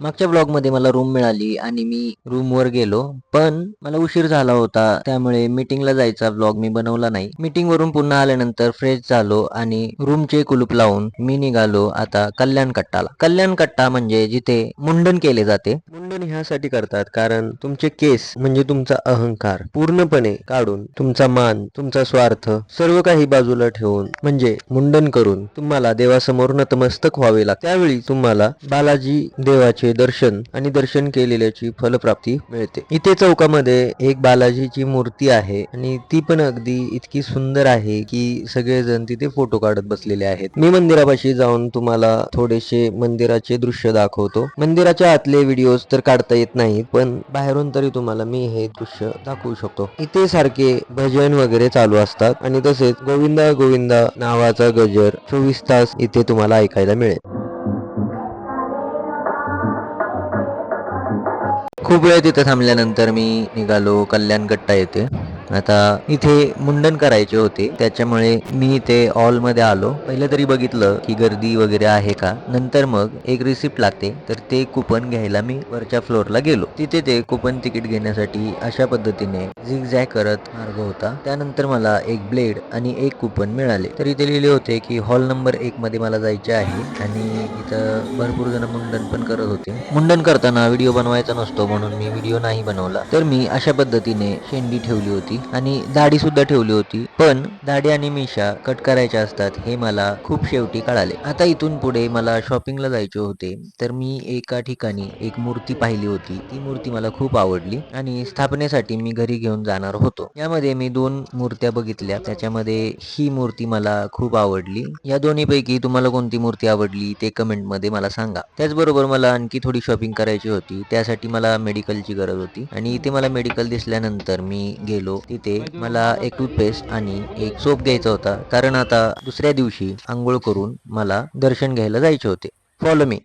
मागच्या ब्लॉगमध्ये मला रूम मिळाली आणि मी रूमवर गेलो, पण मला उशीर झाला होता, त्यामुळे मीटिंगला जायचा ब्लॉग मी बनवला नाही. मीटिंग वरून पुन्हा आल्यानंतर फ्रेश झालो आणि रूमचे कुलूप लावून मी निघालो आता कल्याण कट्टाला. कल्याण कट्टा म्हणजे जिथे मुंडन केले जाते. मुंडन ह्यासाठी करतात कारण तुमचे केस म्हणजे तुमचा अहंकार पूर्णपणे काढून तुमचा मान, तुमचा स्वार्थ सर्व काही बाजूला ठेवून म्हणजे मुंडन करून तुम्हाला देवासमोर नतमस्तक व्हावे लागते. त्यावेळी तुम्हाला बालाजी देवाचे दर्शन आणि दर्शन केलेल्याची फलप्राप्ती मिळते. इथे चौकामध्ये एक बालाजीची मूर्ती आहे आणि ती पण अगदी इतकी सुंदर आहे की सगळेजण तिथे फोटो काढत बसलेले आहेत. मी मंदिरापाशी जाऊन तुम्हाला थोडेसे मंदिराचे दृश्य दाखवतो. मंदिराच्या आतले व्हिडिओज तर काढता येत नाहीत, पण बाहेरून तरी तुम्हाला मी हे दृश्य दाखवू शकतो. इथे सारखे भजन वगैरे चालू असतात आणि तसेच गोविंदा गोविंदा नावाचा गजर 24 तास इथे तुम्हाला ऐकायला मिळेल. खूप वेळ तिथे थांबल्यानंतर मी निघालो कल्याणकट्टा येथे. आता इथे मुंडन करायचे होते, त्याच्यामुळे मी इथे हॉलमध्ये आलो. पहिलं तरी बघितलं की गर्दी वगैरे आहे का. नंतर मग एक रिसिप्ट लागते, तर ते कुपन घ्यायला मी वरच्या फ्लोअरला गेलो. तिथे ते कुपन तिकीट घेण्यासाठी अशा पद्धतीने झिगझॅग करत मार्ग होता. त्यानंतर मला एक ब्लेड आणि एक कुपन मिळाले. तर इथे लिहिले होते की हॉल नंबर 1 मध्ये मला जायचे आहे आणि इथं भरपूर जण मुंडन पण करत होते. मुंडन करताना व्हिडिओ बनवायचा नसतो म्हणून मी व्हिडिओ नाही बनवला. तर मी अशा पद्धतीने शेंडी ठेवली होती आणि दाढी सुद्धा ठेवली होती, पण दाढी आणि मिशा कट करायच्या असतात हे मला खूप शेवटी कळाले. आता इथून पुढे मला शॉपिंगला जायचे होते, तर मी एका ठिकाणी एक मूर्ती पाहिली होती. ती मूर्ती मला खूप आवडली आणि स्थापनेसाठी मी घरी घेऊन जाणार होतो. यामध्ये मी 2 मूर्त्या बघितल्या, त्याच्यामध्ये ही मूर्ती मला खूप आवडली. या दोन्हीपैकी तुम्हाला कोणती मूर्ती आवडली ते कमेंटमध्ये मला सांगा. त्याचबरोबर मला आणखी थोडी शॉपिंग करायची होती, त्यासाठी मला मेडिकलची गरज होती आणि इथे मला मेडिकल दिसल्यानंतर मी गेलो. तिथे मला एक टूथपेस्ट आणि एक सोप घ्यायचा होता, कारण आता दुसऱ्या दिवशी आंघोळ करून मला दर्शन घ्यायला जायचे होते. Follow me.